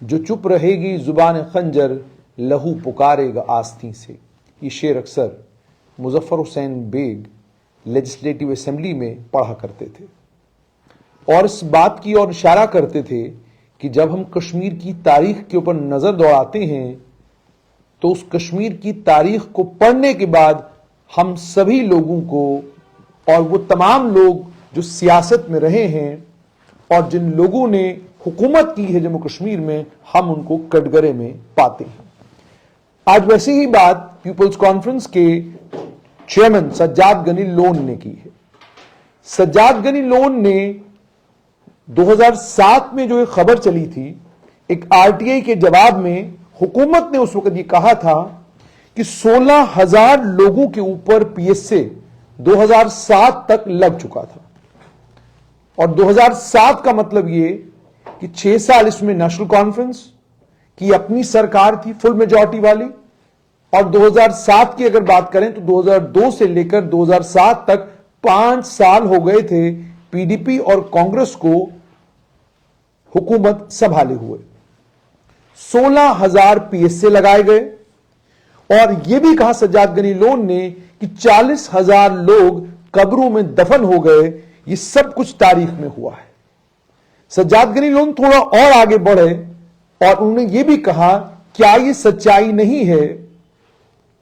جو چپ رہے گی زبان خنجر لہو پکارے گا آستین سے. یہ شعر اکثر مظفر حسین بیگ لیجسلیٹو اسمبلی میں پڑھا کرتے تھے اور اس بات کی اور اشارہ کرتے تھے کہ جب ہم کشمیر کی تاریخ کے اوپر نظر دوڑاتے ہیں تو اس کشمیر کی تاریخ کو پڑھنے کے بعد ہم سبھی لوگوں کو اور وہ تمام لوگ جو سیاست میں رہے ہیں اور جن لوگوں نے حکومت کی ہے جموں کشمیر میں، ہم ان کو کٹگرے میں پاتے ہیں. آج ویسے ہی بات پیپلز کانفرنس کے چیئرمین سجاد غنی لون نے کی ہے. سجاد غنی لون نے 2007 میں جو ایک خبر چلی تھی، ایک آر ٹی آئی کے جواب میں حکومت نے اس وقت یہ کہا تھا کہ 16,000 لوگوں کے اوپر پی ایس اے 2007 تک لگ چکا تھا. اور 2007 کا مطلب یہ کہ 6 سال اس میں نیشنل کانفرنس کی اپنی سرکار تھی فل میجورٹی والی، اور 2007 کی اگر بات کریں تو 2002 سے لے کر 2007 تک 5 سال ہو گئے تھے پی ڈی پی اور کانگریس کو حکومت سنبھالے ہوئے. 16,000 پی ایس اے لگائے گئے اور یہ بھی کہا سجاد غنی لون نے کہ 40,000 لوگ قبروں میں دفن ہو گئے. یہ سب کچھ تاریخ میں ہوا ہے. سجاد غنی لون تھوڑا اور آگے بڑھے اور انہوں نے یہ بھی کہا کیا یہ سچائی نہیں ہے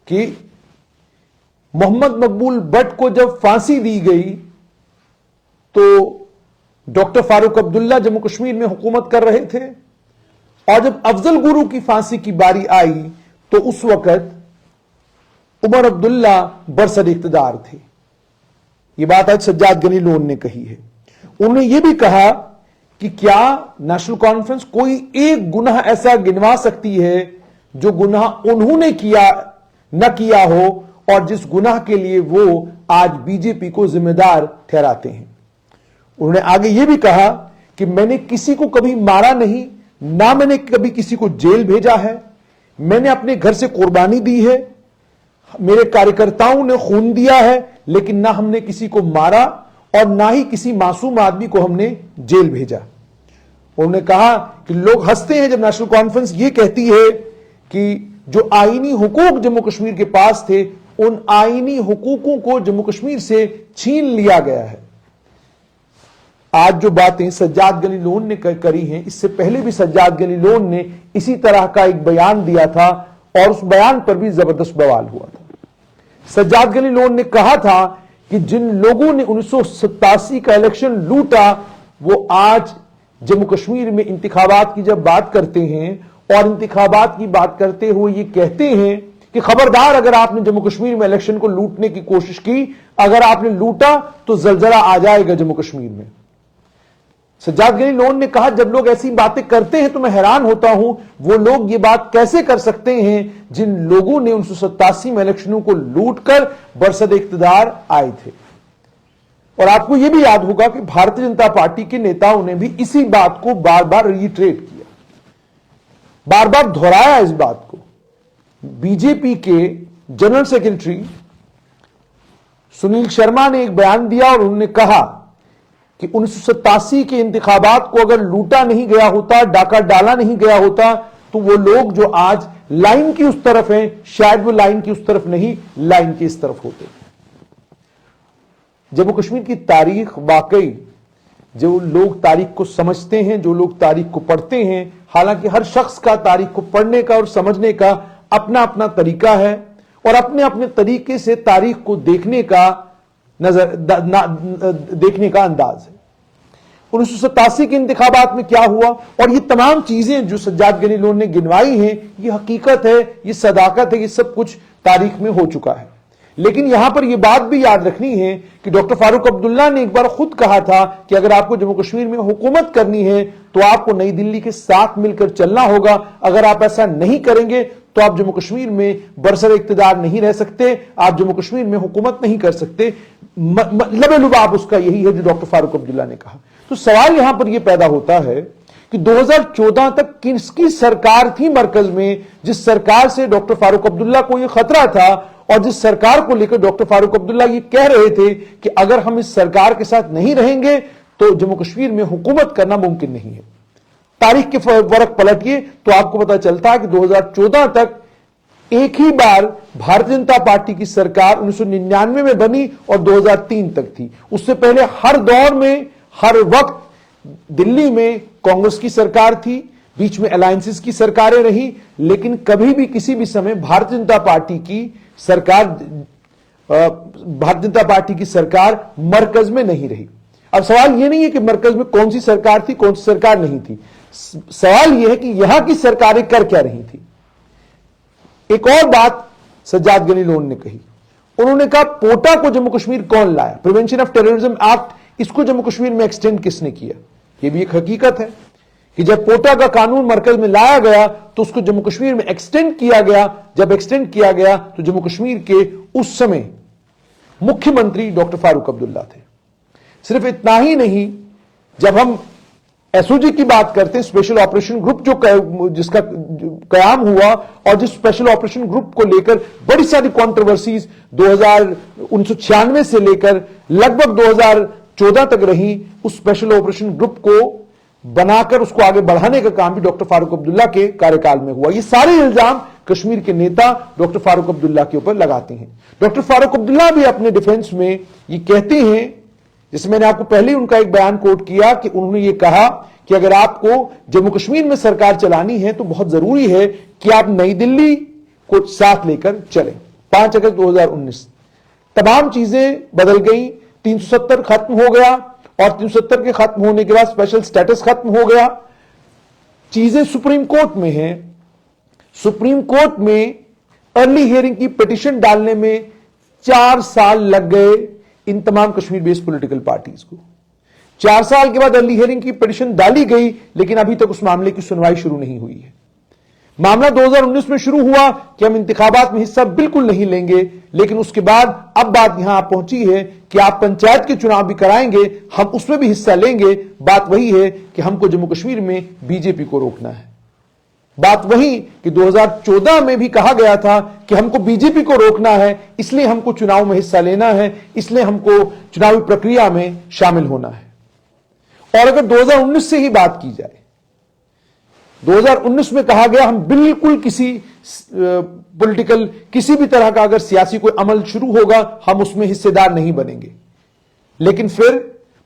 کہ محمد مقبول بٹ کو جب پھانسی دی گئی تو ڈاکٹر فاروق عبداللہ جموں کشمیر میں حکومت کر رہے تھے، اور جب افضل گرو کی پھانسی کی باری آئی تو اس وقت عمر عبداللہ برسر اقتدار تھے. یہ بات آج سجاد غنی لون نے کہی ہے. انہوں نے یہ بھی کہا کہ کیا نیشنل کانفرنس کوئی ایک گناہ ایسا گنوا سکتی ہے جو گناہ انہوں نے نہ کیا ہو اور جس گناہ کے لیے وہ آج بی جے پی کو ذمہ دار ٹھہراتے ہیں. انہوں نے آگے یہ بھی کہا کہ میں نے کسی کو کبھی مارا نہیں، نہ میں نے کبھی کسی کو جیل بھیجا ہے، میں نے اپنے گھر سے قربانی دی ہے، میرے کارکرتاؤں نے خون دیا ہے، لیکن نہ ہم نے کسی کو مارا اور نہ ہی کسی معصوم آدمی کو ہم نے جیل بھیجا. انہوں نے کہا کہ لوگ ہنستے ہیں جب نیشنل کانفرنس یہ کہتی ہے کہ جو آئینی حقوق جموں کشمیر کے پاس تھے ان آئینی حقوقوں کو جموں کشمیر سے چھین لیا گیا ہے. آج جو باتیں سجاد غنی لون نے کری ہیں، اس سے پہلے بھی سجاد غنی لون نے اسی طرح کا ایک بیان دیا تھا اور اس بیان پر بھی زبردست بوال ہوا تھا. سجاد غنی لون نے کہا تھا کہ جن لوگوں نے 1987 کا الیکشن لوٹا وہ آج جموں کشمیر میں انتخابات کی جب بات کرتے ہیں اور انتخابات کی بات کرتے ہوئے یہ کہتے ہیں کہ خبردار اگر آپ نے جموں کشمیر میں الیکشن کو لوٹنے کی کوشش کی، اگر آپ نے لوٹا تو زلزلہ آ جائے گا جموں کشمیر میں. سجاد غنی لون نے کہا جب لوگ ایسی باتیں کرتے ہیں تو میں حیران ہوتا ہوں وہ لوگ یہ بات کیسے کر سکتے ہیں جن لوگوں نے 1987 میں الیکشنوں کو لوٹ کر برسر اقتدار آئے تھے. اور آپ کو یہ بھی یاد ہوگا کہ بھارتیہ جنتا پارٹی کے نیتاؤں نے بھی اسی بات کو بار بار ریٹریٹ کیا، بار بار دہرایا اس بات کو. بی جے پی کے جنرل سیکرٹری سنیل شرما نے ایک بیان دیا اور انہوں نے کہا کہ 1987 کے انتخابات کو اگر لوٹا نہیں گیا ہوتا، ڈاکہ ڈالا نہیں گیا ہوتا تو وہ لوگ جو آج لائن کی اس طرف ہیں شاید وہ لائن کی اس طرف نہیں، لائن کی اس طرف ہوتے. جموں کشمیر کی تاریخ واقعی جو لوگ تاریخ کو سمجھتے ہیں، جو لوگ تاریخ کو پڑھتے ہیں، حالانکہ ہر شخص کا تاریخ کو پڑھنے کا اور سمجھنے کا اپنا اپنا طریقہ ہے اور اپنے اپنے طریقے سے تاریخ کو دیکھنے کا انداز ہے. 1987 کے انتخابات میں کیا ہوا اور یہ تمام چیزیں جو سجاد غنی لون نے گنوائی ہیں یہ حقیقت ہے، یہ صداقت ہے، یہ سب کچھ تاریخ میں ہو چکا ہے. لیکن یہاں پر یہ بات بھی یاد رکھنی ہے کہ ڈاکٹر فاروق عبداللہ نے ایک بار خود کہا تھا کہ اگر آپ کو جموں کشمیر میں حکومت کرنی ہے تو آپ کو نئی دلی کے ساتھ مل کر چلنا ہوگا. اگر آپ ایسا نہیں کریں گے تو آپ جموں کشمیر میں برسر اقتدار نہیں رہ سکتے، آپ جموں کشمیر میں حکومت نہیں کر سکتے. لب لباب اس کا یہی ہے جو ڈاکٹر فاروق عبداللہ نے کہا. تو سوال یہاں پر یہ پیدا ہوتا ہے کہ 2014 تک کس کی سرکار تھی مرکز میں جس سرکار سے ڈاکٹر فاروق عبداللہ کو یہ خطرہ تھا اور جس سرکار کو لے کر ڈاکٹر فاروق عبداللہ یہ کہہ رہے تھے کہ اگر ہم اس سرکار کے ساتھ نہیں رہیں گے تو جموں کشمیر میں حکومت کرنا ممکن نہیں ہے. तारीख के फर्क पलटिए तो आपको पता चलता है कि 2014 तक एक ही बार भारतीय जनता पार्टी की सरकार 1999 में बनी और 2003 तक थी। उससे पहले हर दौर में हर वक्त दिल्ली में कांग्रेस की सरकार थी, बीच में अलायंसेस की सरकारें रही, लेकिन कभी भी किसी भी समय भारतीय जनता पार्टी की सरकार मरकज में नहीं रही। अब सवाल यह नहीं है कि मरकज में कौन सी सरकार थी, कौन सी सरकार नहीं थी, सवाल यह है कि यहां की सरकारें कर क्या रही थी। एक और बात सज्जाद गनी लोन ने कही, उन्होंने कहा पोटा को जम्मू कश्मीर कौन लाया, प्रिवेंशन ऑफ टेररिज्म एक्ट, इसको जम्मू कश्मीर में एक्सटेंड किसने किया। यह भी एक हकीकत है कि जब पोटा का कानून मरकज में लाया गया तो उसको जम्मू कश्मीर में एक्सटेंड किया गया। जब एक्सटेंड किया गया तो जम्मू कश्मीर के उस समय मुख्यमंत्री डॉक्टर फारूक अब्दुल्ला थे। सिर्फ इतना ही नहीं, जब हम एसओजी की बात करते हैं, स्पेशल ऑपरेशन ग्रुप जिसका कयाम हुआ और जिस स्पेशल ऑपरेशन ग्रुप को लेकर बड़ी सारी कॉन्ट्रोवर्सीज 1996 से लेकर लगभग 2014 तक रही, उस स्पेशल ऑपरेशन ग्रुप को बनाकर उसको आगे बढ़ाने का काम भी डॉक्टर फारूक अब्दुल्ला के कार्यकाल में हुआ। ये सारे इल्जाम कश्मीर के नेता डॉक्टर फारूक अब्दुल्ला के ऊपर लगाते हैं। डॉक्टर फारूक अब्दुल्ला भी अपने डिफेंस में ये कहते हैं, जैसे मैंने आपको पहले ही उनका एक बयान कोट किया कि उन्होंने ये कहा कि अगर आपको जम्मू कश्मीर में सरकार चलानी है तो बहुत जरूरी है कि आप नई दिल्ली को साथ लेकर चलें। 5 अगस्त 2019 तमाम चीजें बदल गई, 370 खत्म हो गया और 370 के खत्म होने के बाद स्पेशल स्टेटस खत्म हो गया। चीजें सुप्रीम कोर्ट में हैं। सुप्रीम कोर्ट में अर्ली हियरिंग की पिटीशन डालने में 4 साल लग गए इन तमाम कश्मीर बेस्ड पॉलिटिकल पार्टीज को। 4 साल के बाद अर्ली हियरिंग की पिटीशन डाली गई, लेकिन अभी तक उस मामले की सुनवाई शुरू नहीं हुई है। मामला 2019 में शुरू हुआ कि हम इंतखाबात में हिस्सा बिल्कुल नहीं लेंगे, लेकिन उसके बाद अब बात यहां पहुंची है कि आप पंचायत के चुनाव भी कराएंगे, हम उसमें भी हिस्सा लेंगे। बात वही है कि हमको जम्मू कश्मीर में बीजेपी को रोकना है। बात वही कि 2014 में भी कहा गया था कि हमको बीजेपी को रोकना है, इसलिए हमको चुनाव में हिस्सा लेना है, इसलिए हमको चुनावी प्रक्रिया में शामिल होना है। और अगर 2019 से ही बात की जाए, 2019 में कहा गया हम बिल्कुल किसी पॉलिटिकल किसी भी तरह का अगर सियासी कोई अमल शुरू होगा हम उसमें हिस्सेदार नहीं बनेंगे। लेकिन फिर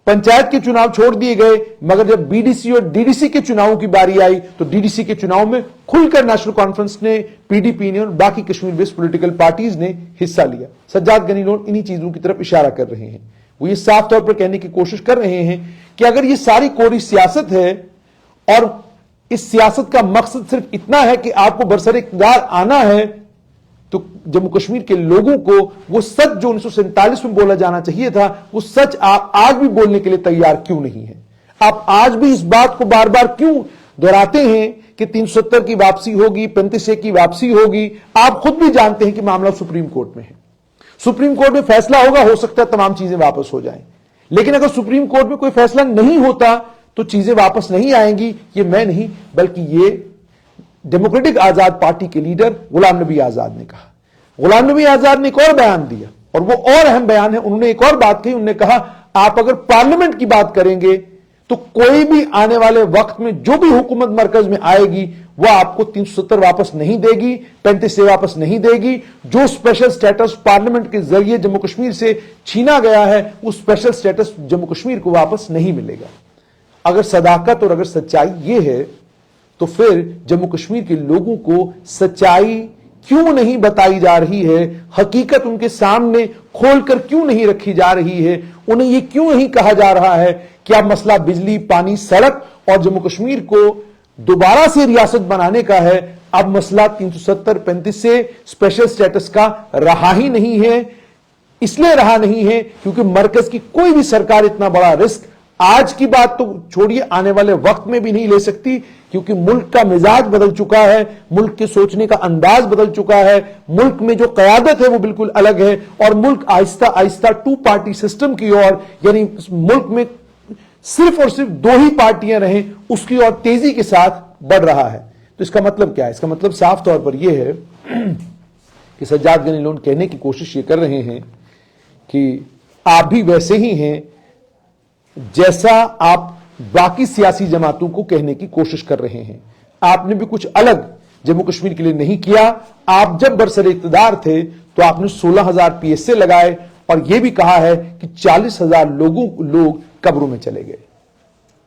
पंचायत के चुनाव छोड़ दिए गए, मगर जब बीडीसी और डीडीसी के चुनावों की बारी आई तो डीडीसी के चुनाव में खुलकर नेशनल कॉन्फ्रेंस ने, पीडीपी ने और बाकी कश्मीर बेस्ड पॉलिटिकल पार्टीज ने हिस्सा लिया। सज्जाद गनी लोन इन्हीं चीजों की तरफ इशारा कर रहे हैं। वो ये साफ तौर पर कहने की कोशिश कर रहे हैं कि अगर ये सारी कोरी सियासत है और इस सियासत का मकसद सिर्फ इतना है कि आपको बरसरे इक़्तिदार आना है, तो जम्मू कश्मीर के लोगों को वो सच जो 1947 में बोला जाना चाहिए था, वो सच आप आज भी बोलने के लिए तैयार क्यों नहीं है? आप आज भी इस बात को बार बार क्यों दोहराते हैं कि 370 की वापसी होगी, 35A की वापसी होगी? आप खुद भी जानते हैं कि मामला सुप्रीम कोर्ट में है। सुप्रीम कोर्ट में फैसला होगा, हो सकता है तमाम चीजें वापस हो जाएं, लेकिन अगर सुप्रीम कोर्ट में कोई फैसला नहीं होता तो चीजें वापस नहीं आएंगी। ये मैं नहीं बल्कि ये डेमोक्रेटिक आजाद पार्टी के लीडर गुलाम नबी आजाद ने कहा। गुलाम नबी आजाद ने एक और बयान दिया और वो और अहम बयान है। उन्होंने एक और बात कही, उन्होंने कहा आप अगर पार्लियामेंट की बात करेंगे तो कोई भी आने वाले वक्त में जो भी हुकूमत मरकज में आएगी वह आपको 370 वापस नहीं देगी, 35A वापस नहीं देगी। जो स्पेशल स्टेटस पार्लियामेंट के जरिए जम्मू कश्मीर से छीना गया है, उस स्पेशल स्टेटस जम्मू कश्मीर को वापस नहीं मिलेगा। अगर सदाकत और अगर सच्चाई ये है तो फिर जम्मू कश्मीर के लोगों को सच्चाई क्यों नहीं बताई जा रही है? हकीकत उनके सामने खोलकर क्यों नहीं रखी जा रही है? उन्हें यह क्यों नहीं कहा जा रहा है कि अब मसला बिजली, पानी, सड़क और जम्मू कश्मीर को दोबारा से रियासत बनाने का है? अब मसला 370, 35A स्पेशल स्टेटस का रहा ही नहीं है। इसलिए रहा नहीं है क्योंकि मरकज की कोई भी सरकार इतना बड़ा रिस्क आज की बात तो छोड़िए, आने वाले वक्त में भी नहीं ले सकती, क्योंकि मुल्क का मिजाज बदल चुका है, मुल्क के सोचने का अंदाज बदल चुका है, मुल्क में जो क़यादत है वो बिल्कुल अलग है और मुल्क आहिस्ता आहिस्ता 2 पार्टी सिस्टम की ओर, यानी मुल्क में सिर्फ और सिर्फ 2 ही पार्टियां रहें, उसकी ओर तेजी के साथ बढ़ रहा है। तो इसका मतलब क्या है? इसका मतलब साफ तौर पर यह है कि सज्जाद गनी लोन कहने की कोशिश ये कर रहे हैं कि आप भी वैसे ही हैं जैसा आप बाकी सियासी जमातों को कहने की कोशिश कर रहे हैं। आपने भी कुछ अलग जम्मू कश्मीर के लिए नहीं किया। आप जब बरसर इख्तियार थे तो आपने 16,000 PSA लगाए और यह भी कहा है कि 40,000 लोग कब्रों में चले गए।